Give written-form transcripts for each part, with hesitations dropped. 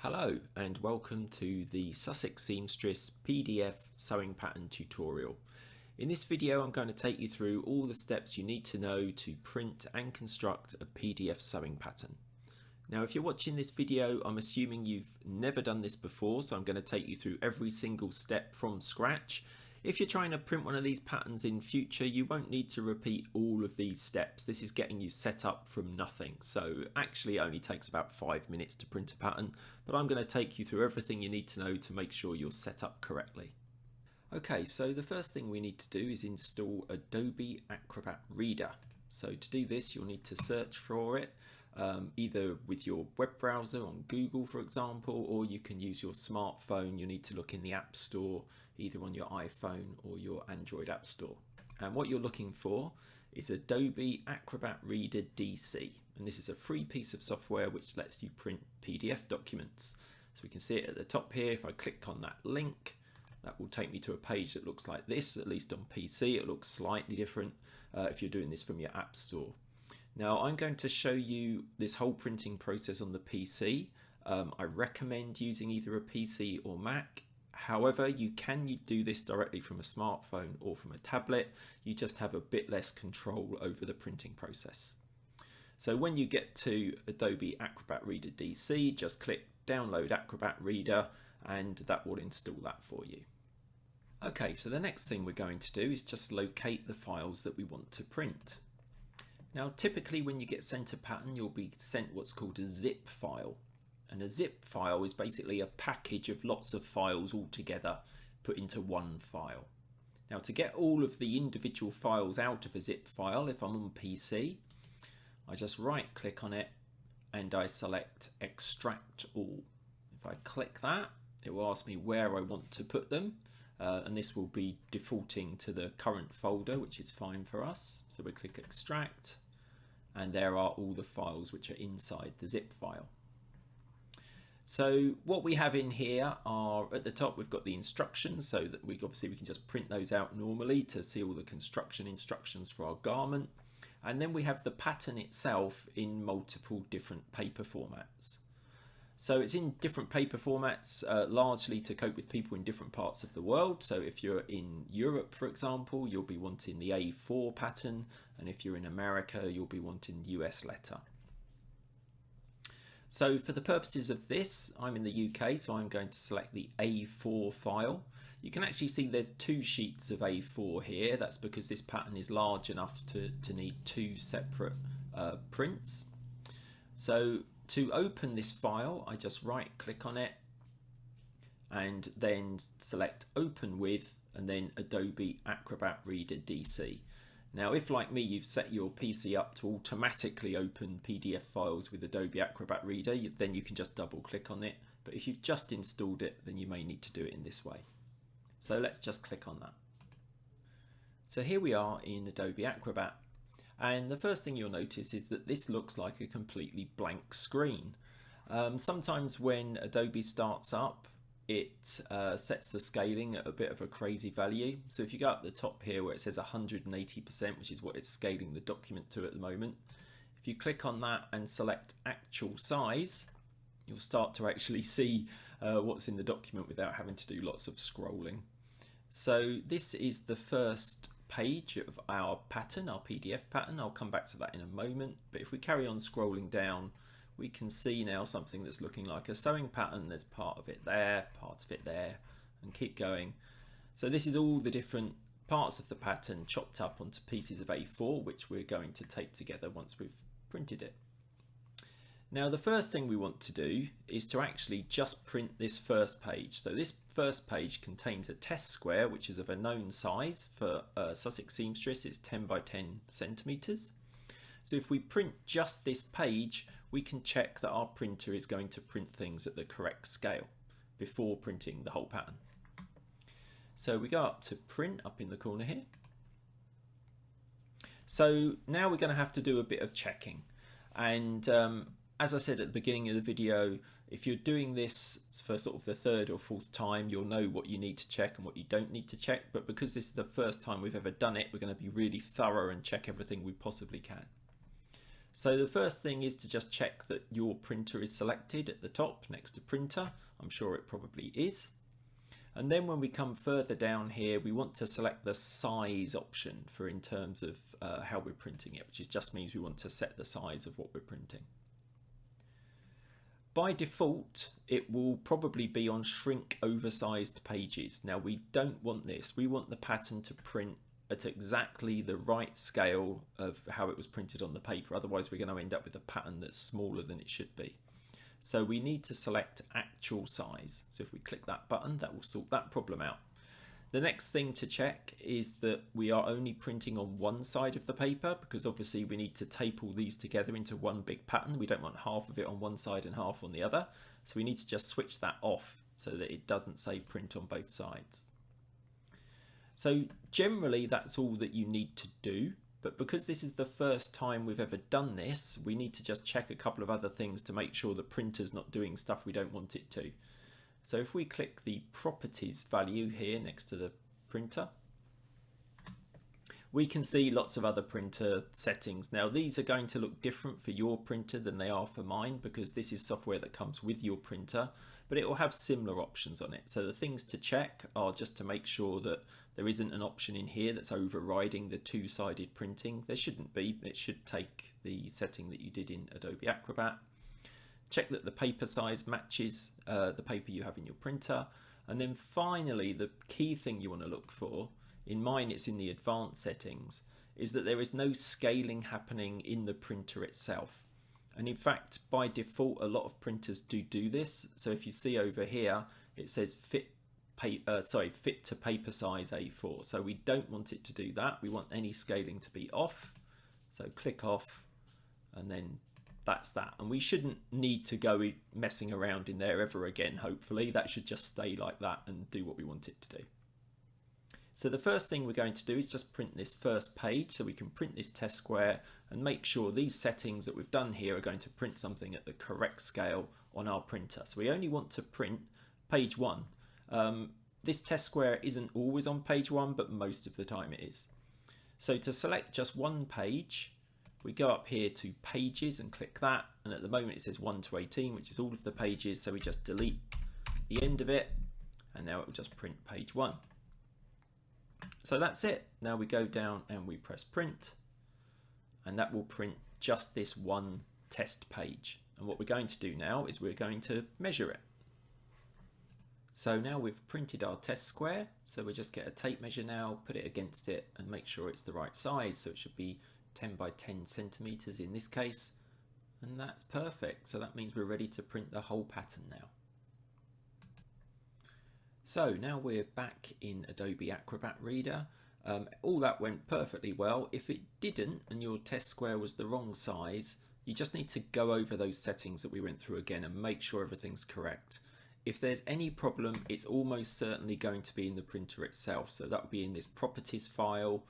Hello and welcome to the Sussex Seamstress PDF sewing pattern tutorial. In this video I'm going to take you through all the steps you need to know to print and construct a PDF sewing pattern. Now if you're watching this video I'm assuming you've never done this before, so I'm going to take you through every single step from scratch. If you're trying to print one of these patterns in future, you won't need to repeat all of these steps. This is getting you set up from nothing. So actually it only takes about 5 minutes to print a pattern, but I'm going to take you through everything you need to know to make sure you're set up correctly. Okay, so the first thing we need to do is install Adobe Acrobat Reader. So to do this, you'll need to search for it, either with your web browser on Google, for example, or you can use your smartphone. You need to look in the App Store, either on your iPhone or your Android App Store. And what you're looking for is Adobe Acrobat Reader DC. And this is a free piece of software which lets you print PDF documents. So we can see it at the top here. If I click on that link, that will take me to a page that looks like this, at least on PC. It looks slightly different if you're doing this from your App Store. Now I'm going to show you this whole printing process on the PC. I recommend using either a PC or Mac. However, you can do this directly from a smartphone or from a tablet. You just have a bit less control over the printing process. So when you get to Adobe Acrobat Reader DC, just click Download Acrobat Reader and that will install that for you. Okay, so the next thing we're going to do is just locate the files that we want to print. Now typically when you get sent a pattern, you'll be sent what's called a zip file. And a zip file is basically a package of lots of files all together put into one file. Now to get all of the individual files out of a zip file, if I'm on PC, I just right click on it and I select Extract All. If I click that, it will ask me where I want to put them. And this will be defaulting to the current folder, which is fine for us. So we click Extract and there are all the files which are inside the zip file. So what we have in here are, at the top we've got the instructions, so that we can just print those out normally to see all the construction instructions for our garment. And then we have the pattern itself in multiple different paper formats. So it's in different paper formats, largely to cope with people in different parts of the world. So if you're in Europe, for example, you'll be wanting the A4 pattern, and if you're in America, you'll be wanting US letter. So for the purposes of this, I'm in the UK, so I'm going to select the A4 file. You can actually see there's two sheets of A4 here. That's because this pattern is large enough to need two separate prints. So to open this file, I just right click on it and then select Open With and then Adobe Acrobat Reader DC. Now if, like me, you've set your PC up to automatically open PDF files with Adobe Acrobat Reader, then you can just double click on it. But if you've just installed it, then you may need to do it in this way. So let's just click on that. So here we are in Adobe Acrobat. And the first thing you'll notice is that this looks like a completely blank screen. Sometimes when Adobe starts up, it sets the scaling at a bit of a crazy value. So if you go up the top here where it says 180%, which is what it's scaling the document to at the moment, if you click on that and select actual size, you'll start to actually see what's in the document without having to do lots of scrolling. So this is the first page of our pattern, our PDF pattern. I'll come back to that in a moment, but if we carry on scrolling down, we can see now something that's looking like a sewing pattern. There's part of it there, part of it there, and keep going. So this is all the different parts of the pattern chopped up onto pieces of A4, which we're going to tape together once we've printed it. Now the first thing we want to do is to actually just print this first page. So this first page contains a test square, which is of a known size for Sussex Seamstress. It's 10 by 10 centimeters. So if we print just this page, we can check that our printer is going to print things at the correct scale before printing the whole pattern. So we go up to print up in the corner here. So now we're going to have to do a bit of checking. And as I said at the beginning of the video, if you're doing this for sort of the third or fourth time, you'll know what you need to check and what you don't need to check. But because this is the first time we've ever done it, we're going to be really thorough and check everything we possibly can. So the first thing is to just check that your printer is selected at the top next to printer. I'm sure it probably is. And then when we come further down here, we want to select the size option for in terms of how we're printing it, which just means we want to set the size of what we're printing. By default, it will probably be on shrink oversized pages. Now we don't want this. We want the pattern to print at exactly the right scale of how it was printed on the paper. Otherwise we're going to end up with a pattern that's smaller than it should be. So we need to select actual size. So if we click that button, that will sort that problem out. The next thing to check is that we are only printing on one side of the paper, because obviously we need to tape all these together into one big pattern. We don't want half of it on one side and half on the other. So we need to just switch that off so that it doesn't say print on both sides. So generally that's all that you need to do. But because this is the first time we've ever done this, we need to just check a couple of other things to make sure the printer's not doing stuff we don't want it to. So if we click the properties value here next to the printer, we can see lots of other printer settings. Now these are going to look different for your printer than they are for mine, because this is software that comes with your printer, but it will have similar options on it. So the things to check are just to make sure that there isn't an option in here that's overriding the two-sided printing. There shouldn't be. It should take the setting that you did in Adobe Acrobat. Check that the paper size matches the paper you have in your printer. And then finally, the key thing you want to look for, in mine it's in the advanced settings, is that there is no scaling happening in the printer itself. And in fact, by default, a lot of printers do this. So if you see over here, it says fit to paper size A4. So we don't want it to do that. We want any scaling to be off. So click off, and then that's that. And we shouldn't need to go messing around in there ever again, hopefully. That should just stay like that and do what we want it to do. So the first thing we're going to do is just print this first page, so we can print this test square and make sure these settings that we've done here are going to print something at the correct scale on our printer. So we only want to print page 1. This test square isn't always on page 1, but most of the time it is. So to select just one page, we go up here to pages and click that, and at the moment it says 1 to 18, which is all of the pages, so we just delete the end of it, and now it will just print page 1. So that's it. Now we go down and we press print, and that will print just this one test page. And what we're going to do now is we're going to measure it. So now we've printed our test square, so we just get a tape measure now, put it against it and make sure it's the right size. So it should be 10 by 10 centimeters in this case, and that's perfect. So that means we're ready to print the whole pattern now. So now we're back in Adobe Acrobat Reader. All that went perfectly well. If it didn't and your test square was the wrong size, you just need to go over those settings that we went through again and make sure everything's correct. If there's any problem, it's almost certainly going to be in the printer itself. So that would be in this properties file,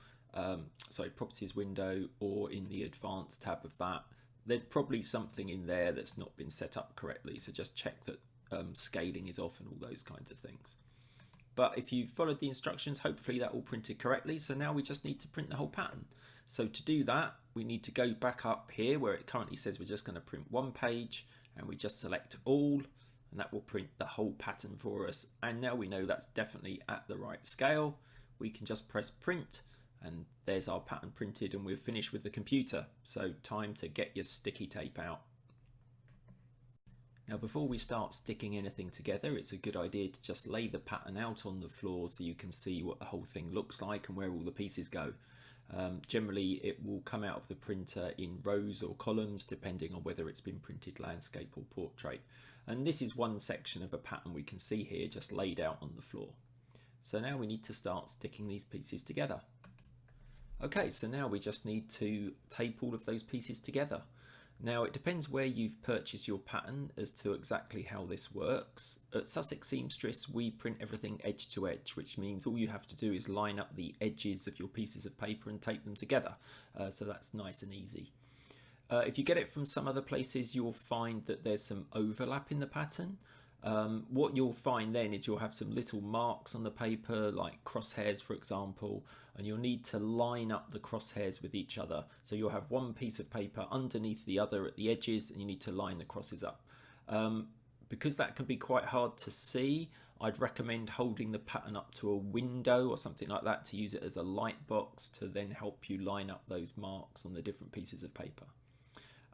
properties window, or in the advanced tab of that. There's probably something in there that's not been set up correctly. So just check that scaling is off and all those kinds of things. But if you've followed the instructions, hopefully that all printed correctly. So now we just need to print the whole pattern. So to do that, we need to go back up here where it currently says we're just going to print one page, and we just select all, and that will print the whole pattern for us. And now we know that's definitely at the right scale. We can just press print, and there's our pattern printed, and we're finished with the computer. So time to get your sticky tape out. Now before we start sticking anything together, it's a good idea to just lay the pattern out on the floor so you can see what the whole thing looks like and where all the pieces go. Generally it will come out of the printer in rows or columns depending on whether it's been printed landscape or portrait. And this is one section of a pattern we can see here just laid out on the floor. So now we need to start sticking these pieces together. Okay, so now we just need to tape all of those pieces together. Now it depends where you've purchased your pattern as to exactly how this works. At Sussex Seamstress we print everything edge to edge, which means all you have to do is line up the edges of your pieces of paper and tape them together. So that's nice and easy. If you get it from some other places, you'll find that there's some overlap in the pattern. What you'll find then is you'll have some little marks on the paper, like crosshairs for example, and you'll need to line up the crosshairs with each other. So you'll have one piece of paper underneath the other at the edges, and you need to line the crosses up. Because that can be quite hard to see, I'd recommend holding the pattern up to a window or something like that to use it as a light box to then help you line up those marks on the different pieces of paper.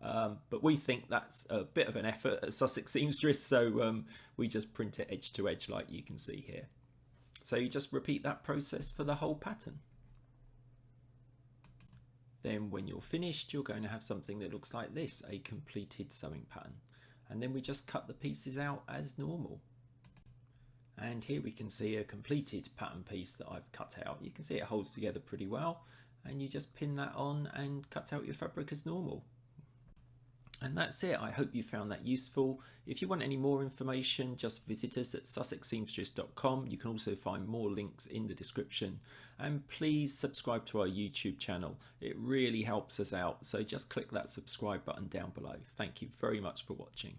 But we think that's a bit of an effort at Sussex Seamstress, so we just print it edge to edge like you can see here. So you just repeat that process for the whole pattern. Then when you're finished, you're going to have something that looks like this, a completed sewing pattern. And then we just cut the pieces out as normal. And here we can see a completed pattern piece that I've cut out. You can see it holds together pretty well, and you just pin that on and cut out your fabric as normal. And that's it. I hope you found that useful. If you want any more information, just visit us at sussexseamstress.com. You can also find more links in the description. And please subscribe to our YouTube channel. It really helps us out. So just click that subscribe button down below. Thank you very much for watching.